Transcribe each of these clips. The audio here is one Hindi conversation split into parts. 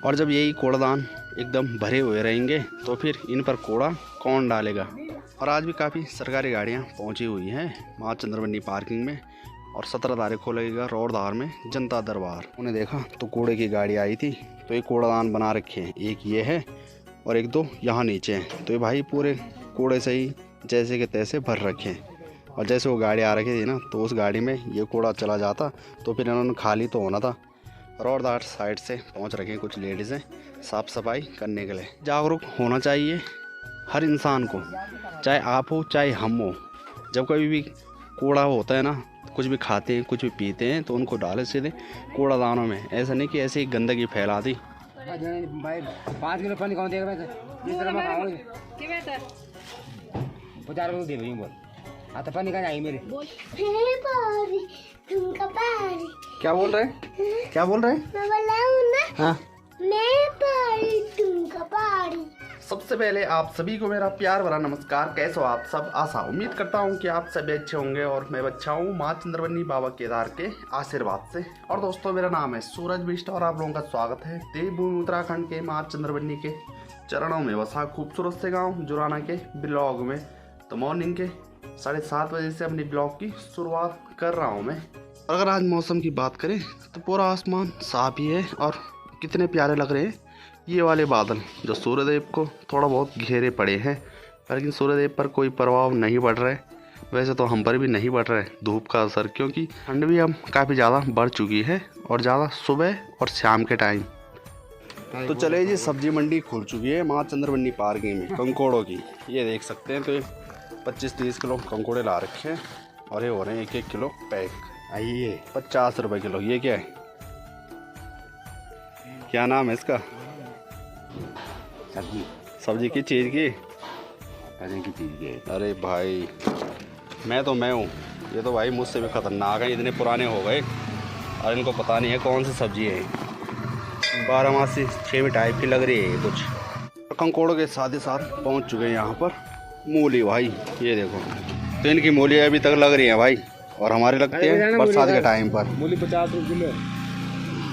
और जब यही कूड़ादान एकदम भरे हुए रहेंगे तो फिर इन पर कूड़ा कौन डालेगा। और आज भी काफ़ी सरकारी गाड़ियाँ पहुँची हुई हैं माँ चंद्रवनी पार्किंग में। और 17 तारीख को लगेगा रोडधार में जनता दरबार। उन्हें देखा तो कूड़े की गाड़ी आई थी, तो ये कूड़ादान बना रखे हैं, एक ये है और एक दो यहाँ नीचे हैं। तो ये भाई पूरे कूड़े से ही जैसे के तैसे भर रखे हैं। और जैसे वो गाड़ी आ रखी थी ना, तो उस गाड़ी में ये कूड़ा चला जाता तो फिर इन्होंने खाली तो होना था। रोडधार साइड से पहुंच रखे हैं कुछ लेडीज़ें साफ़ सफाई करने के लिए। जागरूक होना चाहिए हर इंसान को, चाहे आप हो चाहे हम हो। जब कभी भी कूड़ा होता है ना, कुछ भी खाते हैं कुछ भी पीते हैं तो उनको डाले सीधे कूड़ादानों में। ऐसा नहीं कि ऐसे ही गंदगी फैला दी। 5 किलो पानी कौन देगा? आता पानी का आई मेरे। क्या बोल रहे हैं? क्या बोल रहे हैं? मैं बोला हूँ ना, हाँ। मैं पहाड़ी तुमका पहाड़ी। सबसे पहले आप सभी को मेरा प्यार भरा नमस्कार। कैसे हो आप सब? आशा उम्मीद करता हूँ कि आप सभी अच्छे होंगे और मैं अच्छा हूँ माँ चंद्रवनी बाबा केदार के आशीर्वाद से। और दोस्तों, मेरा नाम है सूरज बिष्ट और आप लोगों का स्वागत है देवभूमि उत्तराखंड के माँ चंद्रवनी के चरणों में बसा खूबसूरत से गाँव जुराना के ब्लॉग में। तो मॉर्निंग के 7:30 बजे से अपनी ब्लॉग की शुरुआत कर रहा हूँ मैं। अगर आज मौसम की बात करें तो पूरा आसमान साफ ही है और कितने प्यारे लग रहे हैं ये वाले बादल जो सूर्यदेव को थोड़ा बहुत घेरे पड़े हैं, लेकिन सूर्यदेव पर कोई प्रभाव नहीं पड़ रहा है। वैसे तो हम पर भी नहीं पड़ रहा है धूप का असर, क्योंकि ठंड भी अब काफ़ी ज़्यादा बढ़ चुकी है और ज़्यादा सुबह और शाम के टाइम। तो चले जी, सब्जी मंडी खुल चुकी है माँ चंद्रवनी पार्किंग में कंकोड़ों की। ये देख सकते हैं, तो ये 25-30 किलो कंकोड़े ला रखे हैं और ये हो रहे हैं 1-1 किलो पैक। आइए 50 रुपये किलो। ये क्या है? क्या नाम है इसका? सब्जी की चीज़ की चीज है। अरे भाई, मैं हूँ, ये तो भाई मुझसे भी खतरनाक है। इतने पुराने हो गए और इनको पता नहीं है कौन सी सब्जी है। 12मासी छेवी टाइप की लग रही है ये कुछ। कंकोड़ों के साथ ही साथ पहुँच चुके हैं यहाँ पर मूली। भाई ये देखो, तो इनकी मूली अभी तक लग रही है भाई, और हमारे लगते हैं बरसात के टाइम पर। मूली 50 रुपये किलो।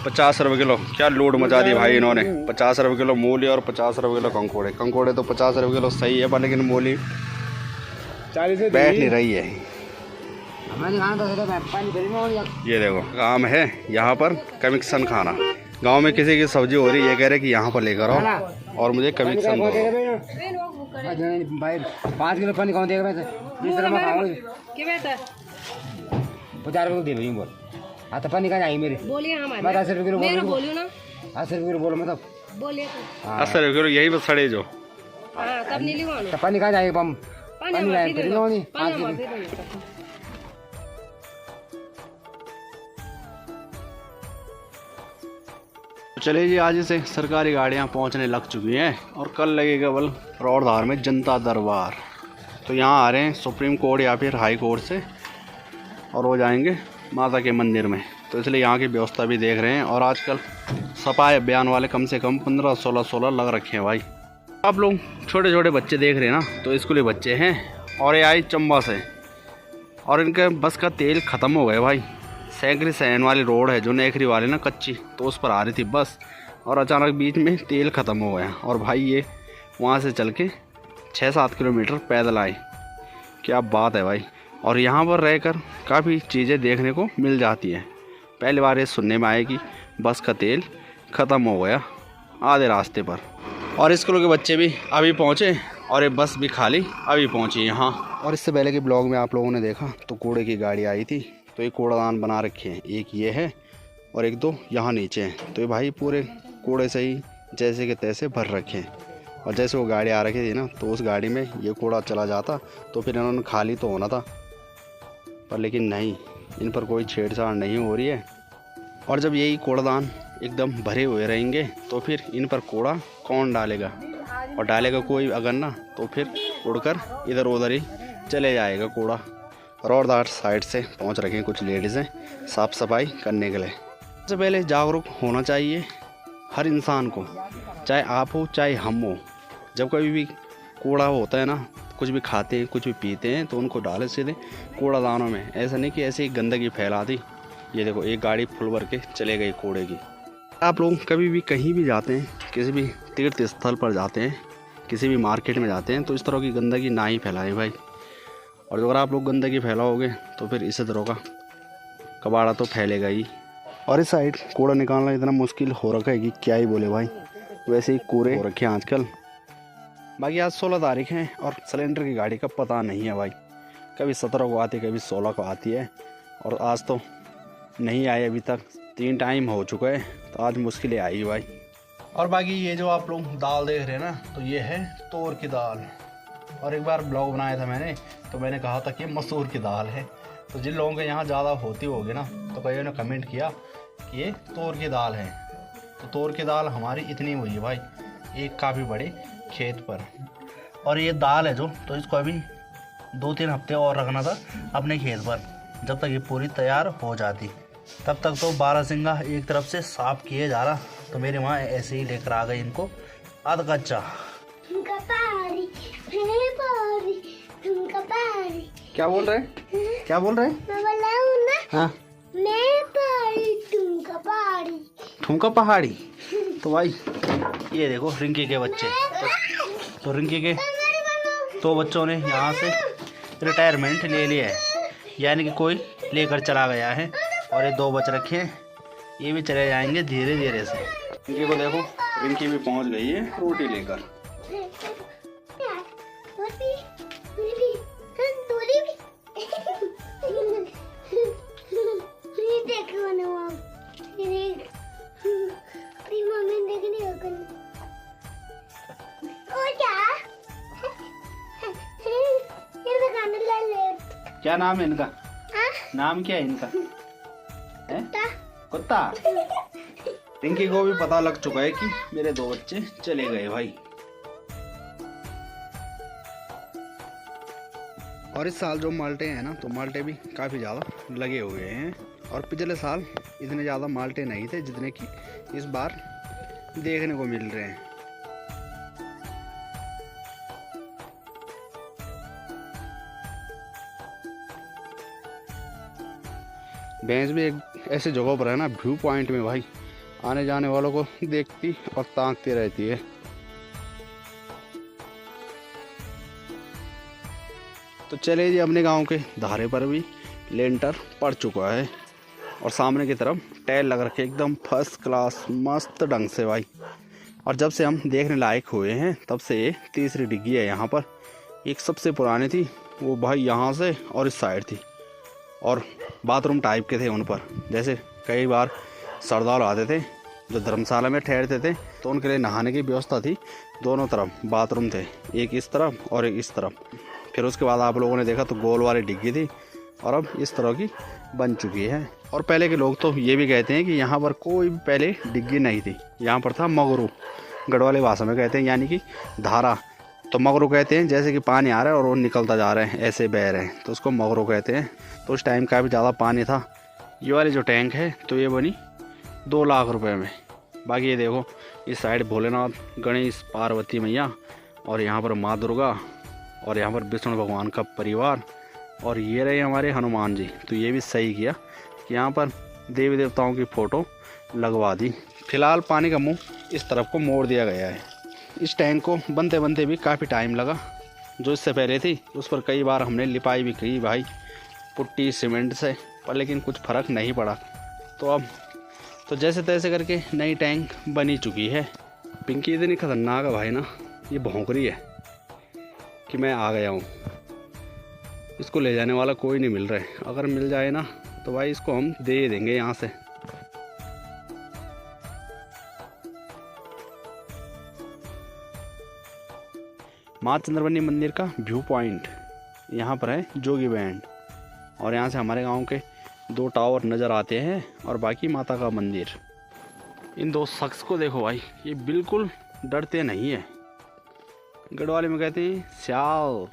50 रुपये किलो? क्या लूट मचा दी भाई इन्होंने। 50 रुपये किलो मूली और 50 रुपये किलो कंकोड़े। कंकोड़े तो 50 रुपये किलो सही है, पर लेकिन मूली 40 से बैठ नहीं रही है। ये देखो, काम है यहाँ पर कमीशन खाना। गांव में किसी की सब्जी हो रही है, ये कह रहे कि यहाँ पर लेकर आओ और मुझे कमीशन दो। भाई 5 किलो पानी कौन देगा? 50 रुपये दे भाई। बोल आता पानी का आई मेरे। बोलिए मैं 10 रुपये किलो बोलियो ना, 10 रुपये किलो बोलो मतलब। बोलिए 80 रुपये किलो यही बस सड़े जो। हाँ, तब नहीं लिवानो। तो पानी कहाँ जाएगा? पम पानी लाए फिर नहीं। चलिए जी, आज से सरकारी गाड़ियाँ पहुँचने लग चुकी हैं और कल लगेगा बल रोडधार में जनता दरबार। तो यहाँ आ रहे हैं सुप्रीम कोर्ट या फिर हाई कोर्ट से, और वो जाएंगे माता के मंदिर में। तो इसलिए यहाँ की व्यवस्था भी देख रहे हैं। और आजकल सफाई अभियान वाले कम से कम 15-16 लग रखे हैं भाई। आप लोग छोटे छोटे बच्चे देख रहे हैं ना, तो स्कूली बच्चे हैं और ये आई चंबा से, और इनके बस का तेल ख़त्म हो गया भाई। सैकरी सैन वाली रोड है जो नेखरी वाली ना कच्ची, तो उस पर आ रही थी बस, और अचानक बीच में तेल ख़त्म हो गया। और भाई ये वहाँ से चल के 6-7 किलोमीटर पैदल आए। क्या बात है भाई। और यहाँ पर रहकर काफ़ी चीज़ें देखने को मिल जाती हैं। पहली बार ये सुनने में आया कि बस का तेल ख़त्म हो गया आधे रास्ते पर। और स्कूल के बच्चे भी अभी पहुँचे और ये बस भी खाली अभी पहुँची यहाँ। और इससे पहले के ब्लॉग में आप लोगों ने देखा तो कूड़े की गाड़ी आई थी, तो ये कूड़ादान बना रखे हैं, एक ये है और एक दो यहाँ नीचे हैं। तो ये भाई पूरे कूड़े से ही जैसे के तैसे भर रखे हैं। और जैसे वो गाड़ी आ रखी थी ना, तो उस गाड़ी में ये कूड़ा चला जाता तो फिर इन्होंने खाली तो होना था, पर लेकिन नहीं, इन पर कोई छेड़छाड़ नहीं हो रही है। और जब यही कूड़ादान एकदम भरे हुए रहेंगे तो फिर इन पर कूड़ा कौन डालेगा। और डालेगा कोई अगर ना, तो फिर उड़कर इधर उधर ही चले जाएगा कूड़ा। रोडधार साइड से पहुंच रखे हैं कुछ लेडीज़ें साफ़ सफाई करने के लिए। सबसे पहले जागरूक होना चाहिए हर इंसान को, चाहे आप हो चाहे हम हो। जब कभी भी कूड़ा होता है ना, कुछ भी खाते हैं कुछ भी पीते हैं तो उनको डाले सीधे कूड़ादानों में। ऐसा नहीं कि ऐसे ही गंदगी फैला दी। ये देखो, एक गाड़ी फुल भर के चले गई कूड़े की। आप लोग कभी भी कहीं भी जाते हैं, किसी भी तीर्थ स्थल पर जाते हैं, किसी भी मार्केट में जाते हैं, तो इस तरह की गंदगी ना ही फैलाएं भाई। और अगर आप लोग गंदगी फैलाओगे तो फिर इसी तरह का कबाड़ा तो फैलेगा ही। और इस साइड कूड़ा निकालना इतना मुश्किल हो रखा है कि क्या ही बोले भाई, वैसे ही कूड़े हो रखे हैं आजकल। बाकी आज 16 तारीख है और सिलेंडर की गाड़ी का पता नहीं है भाई, कभी 17 को आती है, कभी 16 को आती है, और आज तो नहीं आई अभी तक। 3 टाइम हो चुका है, तो आज मुश्किलें आई भाई। और बाकी ये जो आप लोग दाल देख रहे हैं ना, तो ये है तोर की दाल। और एक बार ब्लॉग बनाया था मैंने, तो मैंने कहा था कि मसूर की दाल है। तो जिन लोगों के यहाँ ज़्यादा होती होगी ना, तो कईयों ने कमेंट किया कि ये तोर की दाल है। तो तोर की दाल हमारी इतनी हुई है भाई, एक काफ़ी बड़े खेत पर। और ये दाल है जो, तो इसको अभी 2-3 हफ्ते और रखना था अपने खेत पर, जब तक ये पूरी तैयार हो जाती। तब तक तो 12 सिंगा एक तरफ से साफ किए जा रहा, तो मेरे माँ ऐसे ही लेकर आ गई इनको आधा कच्चा। क्या बोल रहे हैं, क्या बोल रहे हैं? मैं बोला हूँ ना, हाँ, मैं पहाड़ी तुमका पहाड़ी। ठुमका पहाड़ी। तो भाई ये देखो रिंकी के बच्चे, तो रिंकी के 2 बच्चों ने यहाँ से रिटायरमेंट ले लिया है, यानी कि कोई लेकर चला गया है, और ये 2 बच रखे हैं, ये भी चले जाएंगे धीरे धीरे से। रिंकी को देखो, रिंकी भी पहुँच गई है रोटी लेकर। क्या नाम है इनका? नाम क्या है इनका? कुत्ता। रिंकी को भी पता लग चुका है कि मेरे 2 बच्चे चले गए भाई। और इस साल जो माल्टे हैं ना, तो माल्टे भी काफ़ी ज़्यादा लगे हुए हैं, और पिछले साल इतने ज़्यादा माल्टे नहीं थे जितने कि इस बार देखने को मिल रहे हैं। भैंस भी एक ऐसे जगह पर है ना, व्यू पॉइंट में भाई, आने जाने वालों को देखती और ताकती रहती है। तो चले जी, अपने गांव के धारे पर भी लेंटर पड़ चुका है, और सामने की तरफ टाइल लग रखे एकदम फर्स्ट क्लास मस्त ढंग से भाई। और जब से हम देखने लायक हुए हैं तब से ये तीसरी डिग्गी है यहाँ पर। एक सबसे पुरानी थी वो भाई यहाँ से और इस साइड थी, और बाथरूम टाइप के थे उन पर। जैसे कई बार श्रद्धालु आते थे जो धर्मशाला में ठहरते थे, तो उनके लिए नहाने की व्यवस्था थी, दोनों तरफ बाथरूम थे, एक इस तरफ और एक इस तरफ। फिर उसके बाद आप लोगों ने देखा तो गोल वाली डिग्गी थी, और अब इस तरह की बन चुकी है। और पहले के लोग तो ये भी कहते हैं कि यहाँ पर कोई पहले डिग्गी नहीं थी, यहाँ पर था मगरू, गढ़वाली भाषा में कहते हैं, यानी कि धारा। तो मगरू कहते हैं जैसे कि पानी आ रहा है और वो निकलता जा रहा है, ऐसे बह रहे हैं, तो उसको मगरू कहते हैं। तो उस टाइम का भी ज़्यादा पानी था। ये वाली जो टैंक है तो ये बनी 2 लाख रुपए में। बाकी ये देखो, इस साइड भोलेनाथ, गणेश, पार्वती मैया, और यहाँ पर माँ दुर्गा, और यहाँ पर विष्णु भगवान का परिवार, और ये रहे हमारे हनुमान जी। तो ये भी सही किया कि यहाँ पर देवी देवताओं की फ़ोटो लगवा दी। फिलहाल पानी का मुंह इस तरफ को मोड़ दिया गया है। इस टैंक को बनते बनते भी काफ़ी टाइम लगा। जो इससे पहले थी उस पर कई बार हमने लिपाई भी की भाई, पुट्टी सीमेंट से, पर लेकिन कुछ फ़र्क नहीं पड़ा। तो अब तो जैसे तैसे करके नई टैंक बनी चुकी है। पिंकी इतनी खतरनाक है भाई ना, ये भौंक रही है कि मैं आ गया हूँ। इसको ले जाने वाला कोई नहीं मिल रहा है, अगर मिल जाए ना तो भाई इसको हम दे देंगे यहाँ से। माँ चंद्रवनी मंदिर का व्यू पॉइंट यहाँ पर है, जोगी बैंड, और यहाँ से हमारे गांव के 2 टावर नज़र आते हैं, और बाकी माता का मंदिर। इन 2 शख्स को देखो भाई, ये बिल्कुल डरते नहीं है। गढ़वाली में कहते हैं स्याल।